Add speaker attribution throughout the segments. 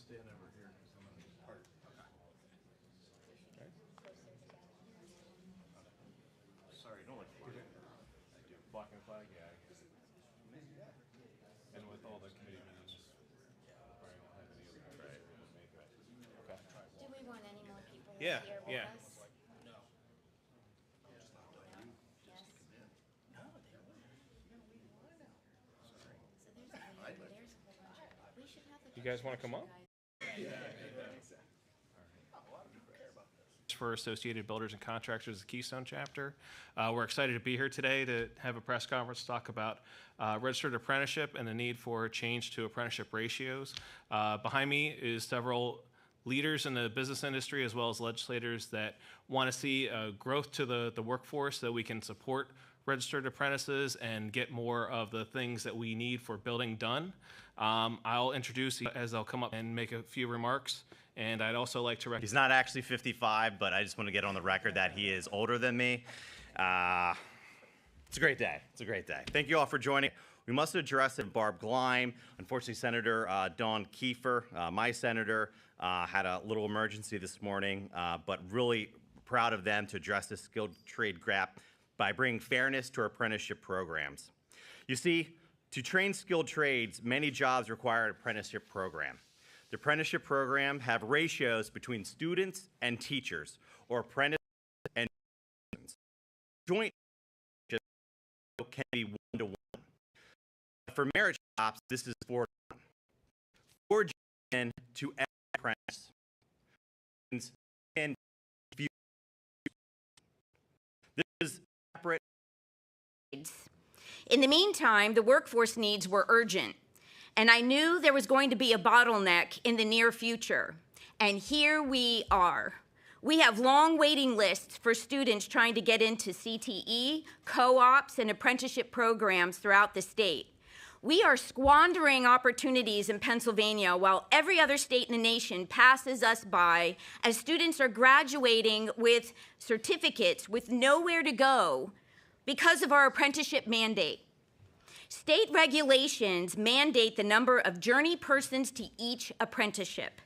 Speaker 1: stand over here because I'm going to part. Okay. Sorry, don't like flag. I do. Blocking the flag? Yeah. And with all the committee meetings, probably won't have any of that. Right. Okay.
Speaker 2: Do we want any more people
Speaker 1: Yeah,
Speaker 2: here with
Speaker 1: yeah.
Speaker 2: us?
Speaker 1: You guys want to come up? For Associated Builders and Contractors, the Keystone chapter. We're excited to be here today to have a press conference to talk about registered apprenticeship and the need for change to apprenticeship ratios. Behind me is several leaders in the business industry as well as legislators that want to see growth to the workforce so that we can support registered apprentices and get more of the things that we need for building done. I'll introduce as they'll come up and make a few remarks. And I'd also like to
Speaker 3: He's not actually 55, but I just want to get on the record that he is older than me. It's a great day. It's a great day. Thank you all for joining. We must address it. Barb Gleim, unfortunately, Senator Dawn Kiefer, my senator, had a little emergency this morning, but really proud of them to address this skilled trade gap by bringing fairness to our apprenticeship programs. You see, to train skilled trades, many jobs require an apprenticeship program. The apprenticeship program have ratios between students and teachers, or apprentices and students. Joint can be 1-to-1. For merit shops, this is 4-to-1. 4 GN to every apprentice. And this is separate.
Speaker 2: In the meantime, the workforce needs were urgent, and I knew there was going to be a bottleneck in the near future. And here we are. We have long waiting lists for students trying to get into CTE, co-ops, and apprenticeship programs throughout the state. We are squandering opportunities in Pennsylvania while every other state in the nation passes us by as students are graduating with certificates with nowhere to go because of our apprenticeship mandate. State regulations mandate the number of journey persons to each apprenticeship.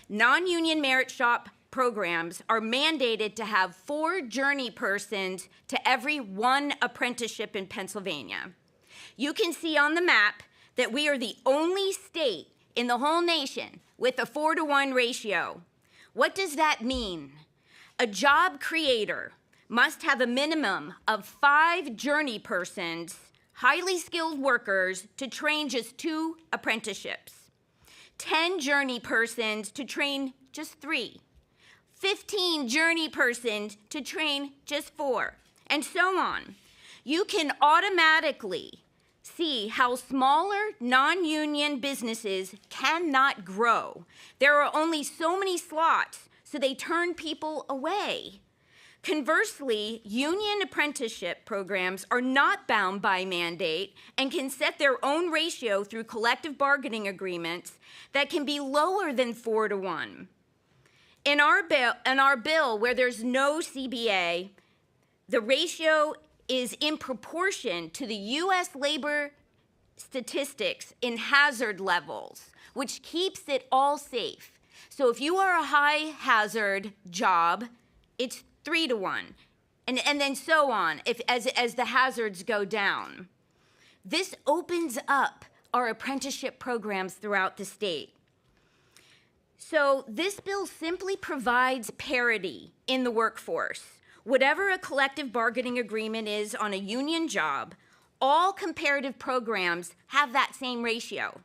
Speaker 2: Non-union merit shop programs are mandated to have 4 journey persons to every 1 apprenticeship in Pennsylvania. You can see on the map that we are the only state in the whole nation with a 4-to-1 ratio. What does that mean? A job creator must have a minimum of 5 journey persons, highly skilled workers, to train just 2 apprenticeships, 10 journey persons to train just 3, 15 journey persons to train just 4, and so on. You can automatically see how smaller non-union businesses cannot grow. There are only so many slots, so they turn people away. Conversely, union apprenticeship programs are not bound by mandate and can set their own ratio through collective bargaining agreements that can be lower than 4-to-1. In our bill, where there's no CBA, the ratio is in proportion to the U.S. labor statistics in hazard levels, which keeps it all safe. So if you are a high hazard job, it's 3-to-1, and then so on as the hazards go down. This opens up our apprenticeship programs throughout the state. So this bill simply provides parity in the workforce. Whatever a collective bargaining agreement is on a union job, all comparative programs have that same ratio.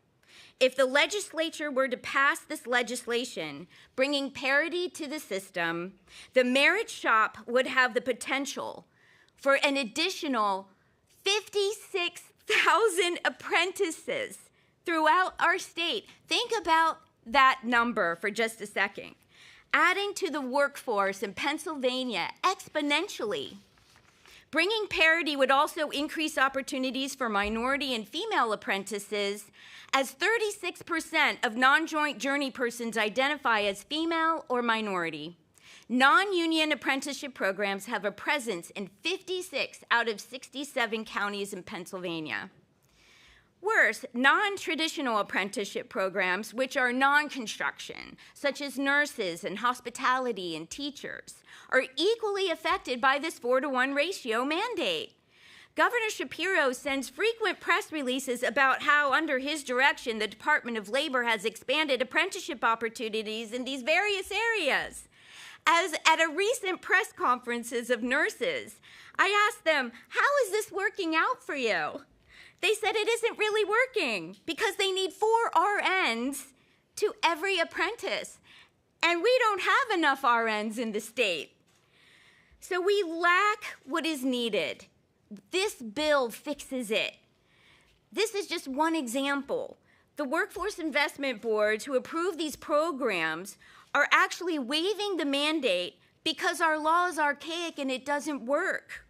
Speaker 2: If the legislature were to pass this legislation, bringing parity to the system, the merit shop would have the potential for an additional 56,000 apprentices throughout our state. Think about that number for just a second. Adding to the workforce in Pennsylvania exponentially. Bringing parity would also increase opportunities for minority and female apprentices, as 36% of non-joint journey persons identify as female or minority. Non-union apprenticeship programs have a presence in 56 out of 67 counties in Pennsylvania. Worse, non-traditional apprenticeship programs, which are non-construction, such as nurses and hospitality and teachers, are equally affected by this 4-to-1 ratio mandate. Governor Shapiro sends frequent press releases about how, under his direction, the Department of Labor has expanded apprenticeship opportunities in these various areas. As at a recent press conferences of nurses, I asked them, how is this working out for you? They said it isn't really working because they need 4 RNs to every apprentice, and we don't have enough RNs in the state. So we lack what is needed. This bill fixes it. This is just one example. The workforce investment boards who approve these programs are actually waiving the mandate because our law is archaic and it doesn't work.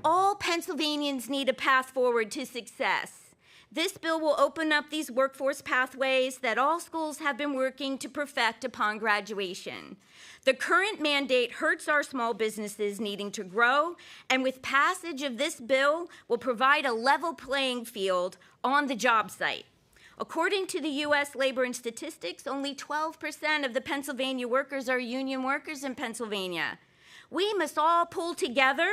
Speaker 2: All Pennsylvanians need a path forward to success. This bill will open up these workforce pathways that all schools have been working to perfect upon graduation. The current mandate hurts our small businesses needing to grow, and with passage of this bill, will provide a level playing field on the job site. According to the U.S. Labor and Statistics, only 12% of the Pennsylvania workers are union workers in Pennsylvania. We must all pull together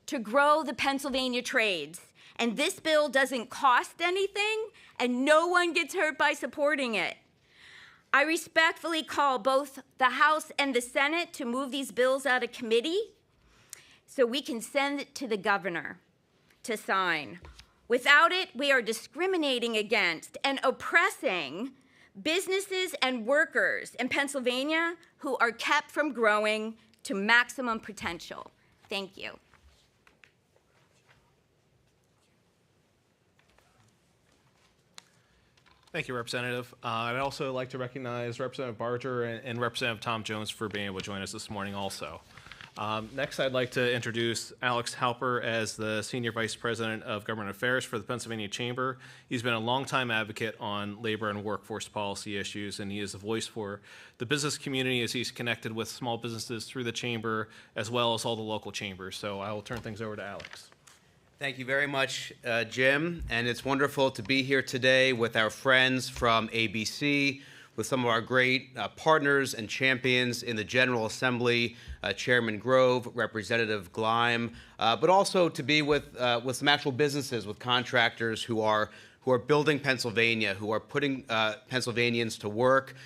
Speaker 2: to grow the Pennsylvania trades. And this bill doesn't cost anything, and no one gets hurt by supporting it. I respectfully call both the House and the Senate to move these bills out of committee so we can send it to the governor to sign. Without it, we are discriminating against and oppressing businesses and workers in Pennsylvania who are kept from growing to maximum potential. Thank you.
Speaker 1: Thank you, Representative. I'd also like to recognize Representative Barger and Representative Tom Jones for being able to join us this morning also. Next, I'd like to introduce Alex Halper as the Senior Vice President of Government Affairs for the Pennsylvania Chamber. He's been a longtime advocate on labor and workforce policy issues, and he is a voice for the business community as he's connected with small businesses through the Chamber, as well as all the local chambers. So I will turn things over to Alex.
Speaker 4: Thank you very much, Jim, and it's wonderful to be here today with our friends from ABC, with some of our great partners and champions in the General Assembly, Chairman Grove, Representative Gleim, but also to be with some actual businesses, with contractors who are building Pennsylvania, who are putting Pennsylvanians to work,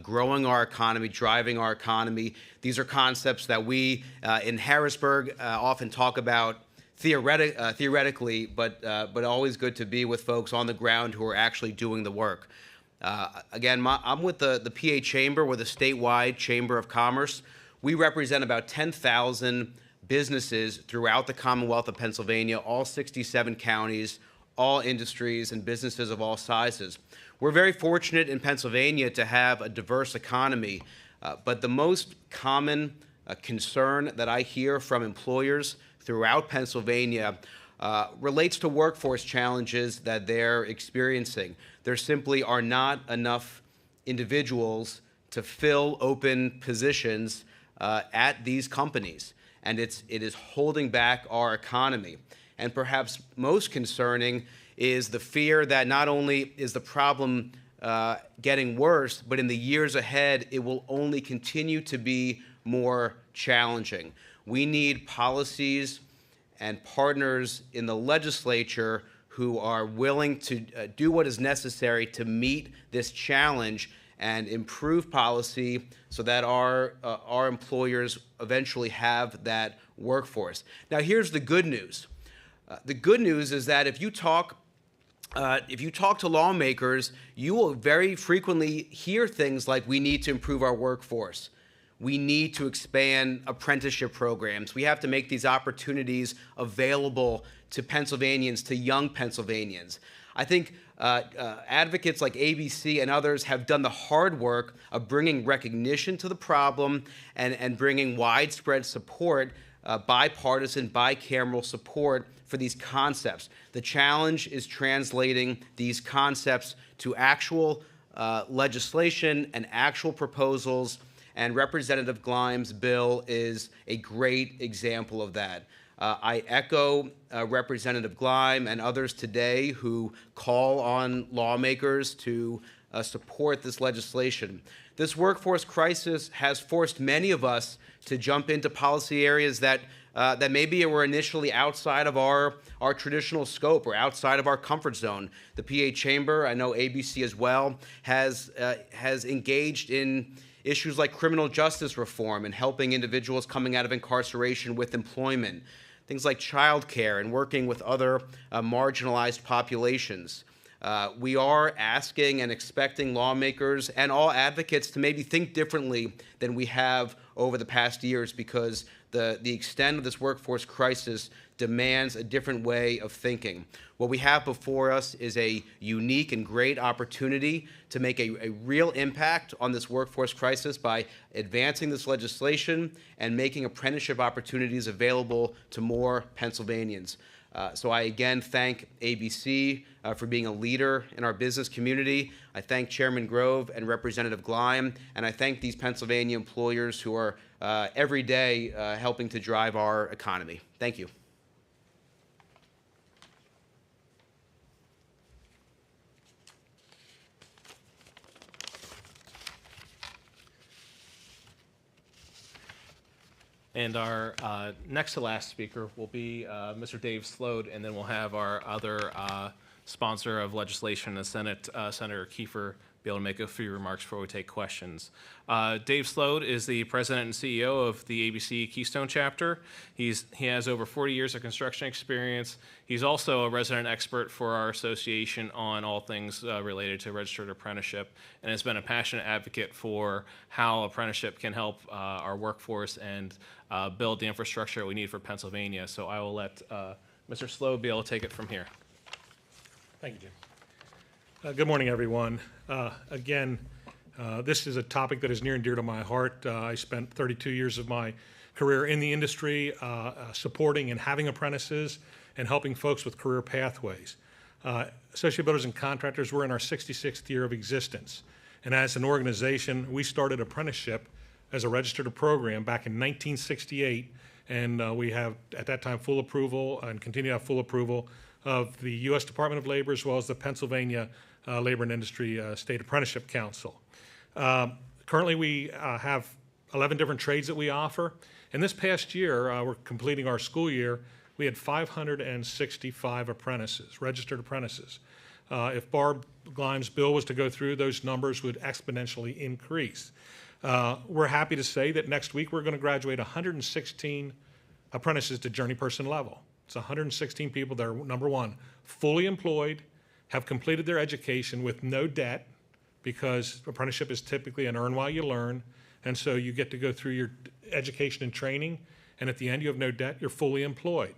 Speaker 4: growing our economy, driving our economy. These are concepts that we in Harrisburg often talk about theoretically, but always good to be with folks on the ground who are actually doing the work. Again, I'm with the PA Chamber. We're the statewide Chamber of Commerce. We represent about 10,000 businesses throughout the Commonwealth of Pennsylvania, all 67 counties, all industries and businesses of all sizes. We're very fortunate in Pennsylvania to have a diverse economy, but the most common concern that I hear from employers throughout Pennsylvania relates to workforce challenges that they're experiencing. There simply are not enough individuals to fill open positions at these companies, and it is holding back our economy. And perhaps most concerning is the fear that not only is the problem getting worse, but in the years ahead, it will only continue to be more challenging. We need policies and partners in the legislature who are willing to do what is necessary to meet this challenge and improve policy so that our employers eventually have that workforce. Now, here's the good news. The good news is that if you talk to lawmakers, you will very frequently hear things like, we need to improve our workforce. We need to expand apprenticeship programs. We have to make these opportunities available to Pennsylvanians, to young Pennsylvanians. I think advocates like ABC and others have done the hard work of bringing recognition to the problem and bringing widespread support, bipartisan, bicameral support for these concepts. The challenge is translating these concepts to actual legislation and actual proposals And Representative Gleim's bill is a great example of that. I echo Representative Gleim and others today who call on lawmakers to support this legislation. This workforce crisis has forced many of us to jump into policy areas that maybe were initially outside of our traditional scope or outside of our comfort zone. The PA Chamber, I know ABC as well, has engaged in issues like criminal justice reform and helping individuals coming out of incarceration with employment, things like childcare and working with other marginalized populations. We are asking and expecting lawmakers and all advocates to maybe think differently than we have over the past years, because the extent of this workforce crisis demands a different way of thinking. What we have before us is a unique and great opportunity to make a real impact on this workforce crisis by advancing this legislation and making apprenticeship opportunities available to more Pennsylvanians. So I again thank ABC for being a leader in our business community. I thank Chairman Grove and Representative Gleim, and I thank these Pennsylvania employers who are every day helping to drive our economy. Thank you.
Speaker 1: And our next to last speaker will be Mr. Dave Slode, and then we'll have our other sponsor of legislation in the Senate, Senator Kiefer, be able to make a few remarks before we take questions. Dave Slode is the president and CEO of the ABC Keystone chapter. He has over 40 years of construction experience. He's also a resident expert for our association on all things related to registered apprenticeship, and has been a passionate advocate for how apprenticeship can help our workforce and build the infrastructure we need for Pennsylvania. So I will let Mr. Slode be able to take it from here.
Speaker 5: Thank you, Jim. Good morning, everyone. Again, this is a topic that is near and dear to my heart. I spent 32 years of my career in the industry supporting and having apprentices and helping folks with career pathways. Associate Builders and Contractors, we're in our 66th year of existence. And as an organization, we started apprenticeship as a registered program back in 1968. And we have, at that time, full approval and continue to have full approval of the U.S. Department of Labor, as well as the Pennsylvania Labor and Industry State Apprenticeship Council. Currently, we have 11 different trades that we offer. And this past year, we're completing our school year, we had 565 apprentices, registered apprentices. If Barb Gleim's bill was to go through, those numbers would exponentially increase. We're happy to say that next week we're going to graduate 116 apprentices to journey person level. It's 116 people that are, number one, fully employed, have completed their education with no debt, because apprenticeship is typically an earn while you learn, and so you get to go through your education and training, and at the end you have no debt, you're fully employed.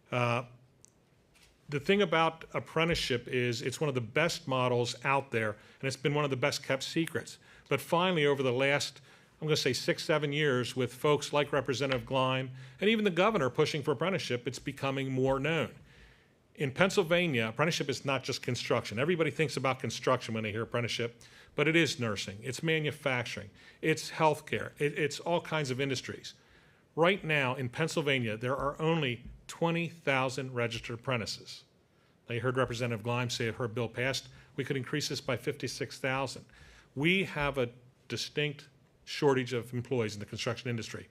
Speaker 5: The thing about apprenticeship is it's one of the best models out there, and it's been one of the best kept secrets. But finally, over the last, I'm going to say 6-7 years, with folks like Representative Gleim and even the governor pushing for apprenticeship, it's becoming more known. In Pennsylvania, apprenticeship is not just construction. Everybody thinks about construction when they hear apprenticeship, but it is nursing, it's manufacturing, it's healthcare, it's all kinds of industries. Right now in Pennsylvania, there are only 20,000 registered apprentices. Now, you heard Representative Gleim say if her bill passed, we could increase this by 56,000. We have a distinct shortage of employees in the construction industry.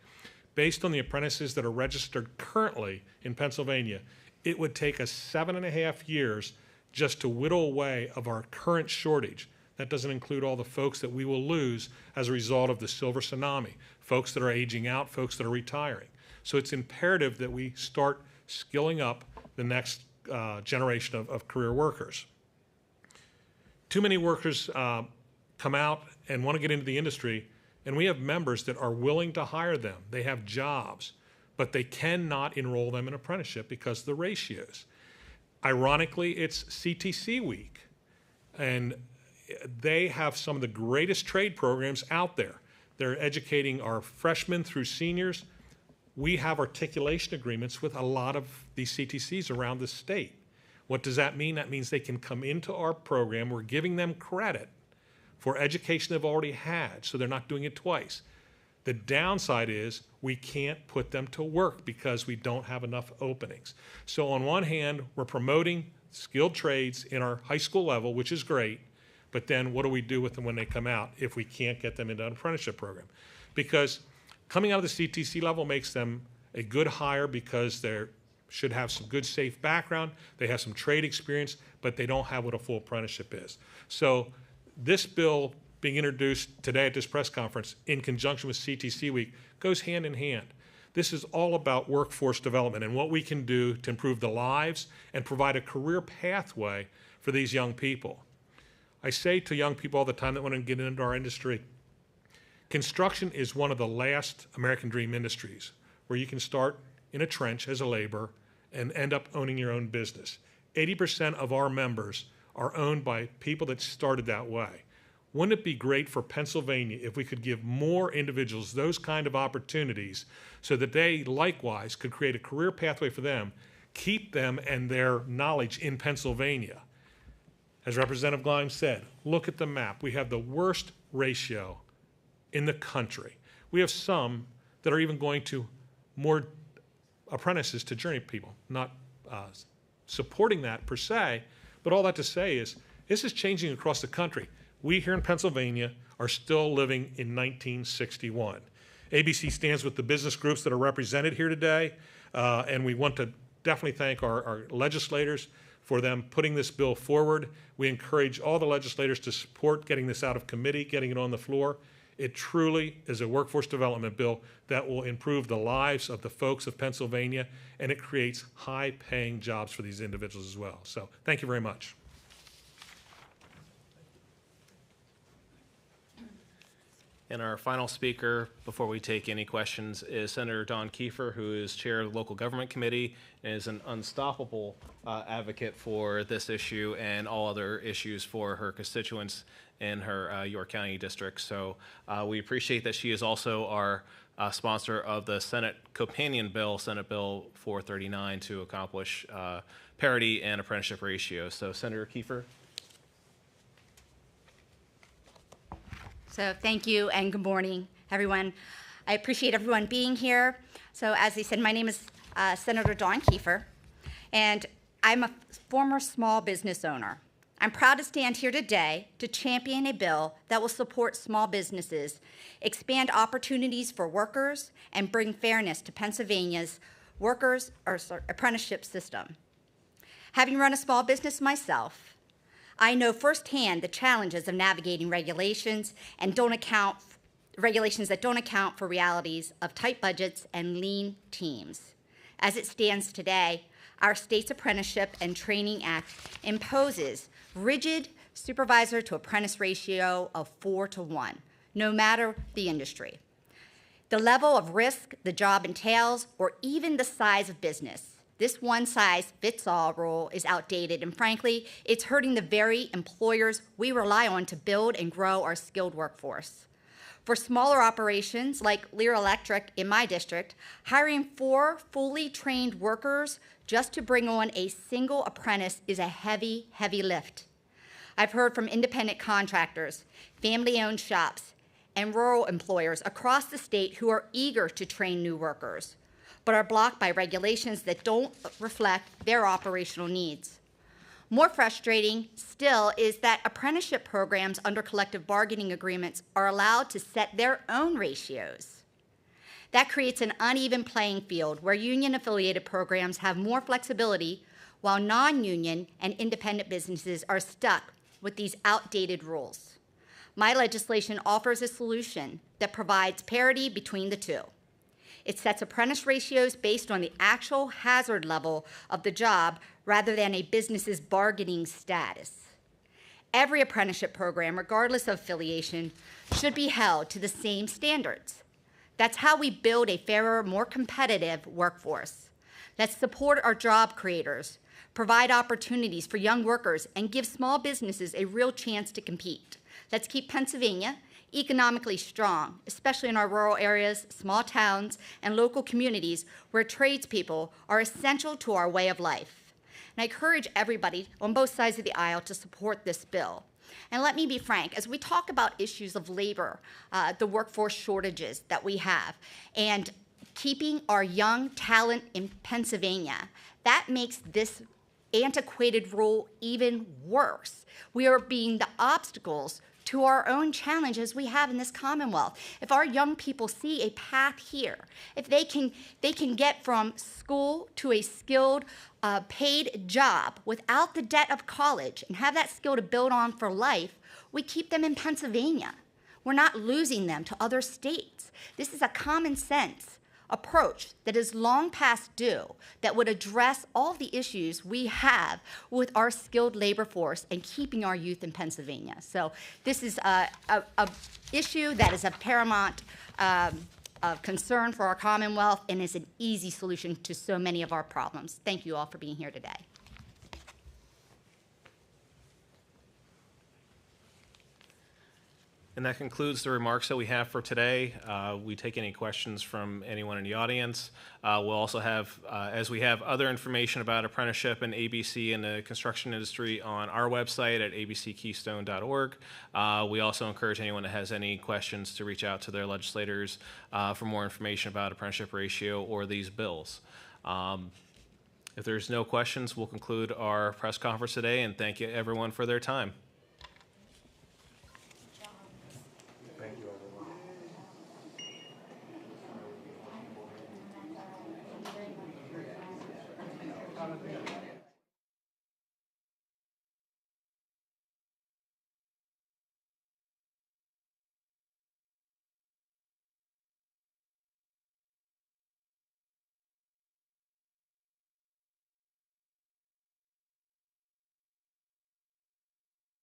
Speaker 5: Based on the apprentices that are registered currently in Pennsylvania, it would take us 7.5 years just to whittle away of our current shortage. That doesn't include all the folks that we will lose as a result of the silver tsunami, folks that are aging out, folks that are retiring. So it's imperative that we start skilling up the next generation of career workers. Too many workers come out and want to get into the industry, and we have members that are willing to hire them. They have jobs, but they cannot enroll them in apprenticeship because of the ratios. Ironically, it's CTC week, and they have some of the greatest trade programs out there. They're educating our freshmen through seniors. We have articulation agreements with a lot of these CTCs around the state. What does that mean? That means they can come into our program. We're giving them credit for education they've already had, so they're not doing it twice. The downside is we can't put them to work because we don't have enough openings. So on one hand, we're promoting skilled trades in our high school level, which is great, but then what do we do with them when they come out if we can't get them into an apprenticeship program? Because coming out of the CTC level makes them a good hire because they should have some good, safe background, they have some trade experience, but they don't have what a full apprenticeship is. So this bill being introduced today at this press conference in conjunction with CTC Week goes hand in hand. This is all about workforce development and what we can do to improve the lives and provide a career pathway for these young people. I say to young people all the time that want to get into our industry, construction is one of the last American dream industries where you can start in a trench as a laborer and end up owning your own business. 80% of our members are owned by people that started that way. Wouldn't it be great for Pennsylvania if we could give more individuals those kind of opportunities so that they likewise could create a career pathway for them, keep them and their knowledge in Pennsylvania? As Representative Gleim said, look at the map. We have the worst ratio in the country. We have some that are even going to more apprentices to journey people, not supporting that per se, but all that to say is this is changing across the country. We here in Pennsylvania are still living in 1961. ABC stands with the business groups that are represented here today, and we want to definitely thank our legislators for them putting this bill forward. We encourage all the legislators to support getting this out of committee, getting it on the floor. It truly is a workforce development bill that will improve the lives of the folks of Pennsylvania, and it creates high-paying jobs for these individuals as well. So thank you very much.
Speaker 1: And our final speaker, before we take any questions, is Senator Dawn Kiefer, who is chair of the Local Government Committee and is an unstoppable advocate for this issue and all other issues for her constituents in her York County district. So we appreciate that she is also our sponsor of the Senate companion bill, Senate Bill 439, to accomplish parity and apprenticeship ratio. So Senator Kiefer.
Speaker 6: So thank you and good morning, everyone. I appreciate everyone being here. So as they said, my name is Senator Dawn Kiefer, and I'm a former small business owner. I'm proud to stand here today to champion a bill that will support small businesses, expand opportunities for workers, and bring fairness to Pennsylvania's apprenticeship system. Having run a small business myself, I know firsthand the challenges of navigating regulations that don't account for realities of tight budgets and lean teams. As it stands today, our state's Apprenticeship and Training Act imposes rigid supervisor to apprentice ratio of 4-to-1, no matter the industry, the level of risk the job entails, or even the size of business. This one-size-fits-all rule is outdated, and frankly, it's hurting the very employers we rely on to build and grow our skilled workforce. For smaller operations like Lear Electric in my district, hiring 4 fully trained workers just to bring on a single apprentice is a heavy, heavy lift. I've heard from independent contractors, family-owned shops, and rural employers across the state who are eager to train new workers, but are blocked by regulations that don't reflect their operational needs. More frustrating still is that apprenticeship programs under collective bargaining agreements are allowed to set their own ratios. That creates an uneven playing field where union-affiliated programs have more flexibility while non-union and independent businesses are stuck with these outdated rules. My legislation offers a solution that provides parity between the two. It sets apprentice ratios based on the actual hazard level of the job rather than a business's bargaining status. Every apprenticeship program, regardless of affiliation, should be held to the same standards. That's how we build a fairer, more competitive workforce. Let's support our job creators, provide opportunities for young workers, and give small businesses a real chance to compete. Let's keep Pennsylvania economically strong, especially in our rural areas, small towns, and local communities where tradespeople are essential to our way of life. And I encourage everybody on both sides of the aisle to support this bill. And let me be frank, as we talk about issues of labor, the workforce shortages that we have, and keeping our young talent in Pennsylvania, that makes this antiquated rule even worse. We are being the obstacles to our own challenges we have in this Commonwealth. If our young people see a path here, if they can get from school to a skilled, paid job without the debt of college and have that skill to build on for life, we keep them in Pennsylvania. We're not losing them to other states. This is a common sense approach that is long past due that would address all the issues we have with our skilled labor force and keeping our youth in Pennsylvania. So this is a issue that is of paramount concern for our Commonwealth and is an easy solution to so many of our problems. Thank you all for being here today.
Speaker 1: And that concludes the remarks that we have for today. We take any questions from anyone in the audience. We'll also have, as we have other information about apprenticeship and ABC in the construction industry on our website at abckeystone.org. We also encourage anyone that has any questions to reach out to their legislators for more information about apprenticeship ratio or these bills. If there's no questions, we'll conclude our press conference today, and thank you everyone for their time.
Speaker 5: Thank you, everyone.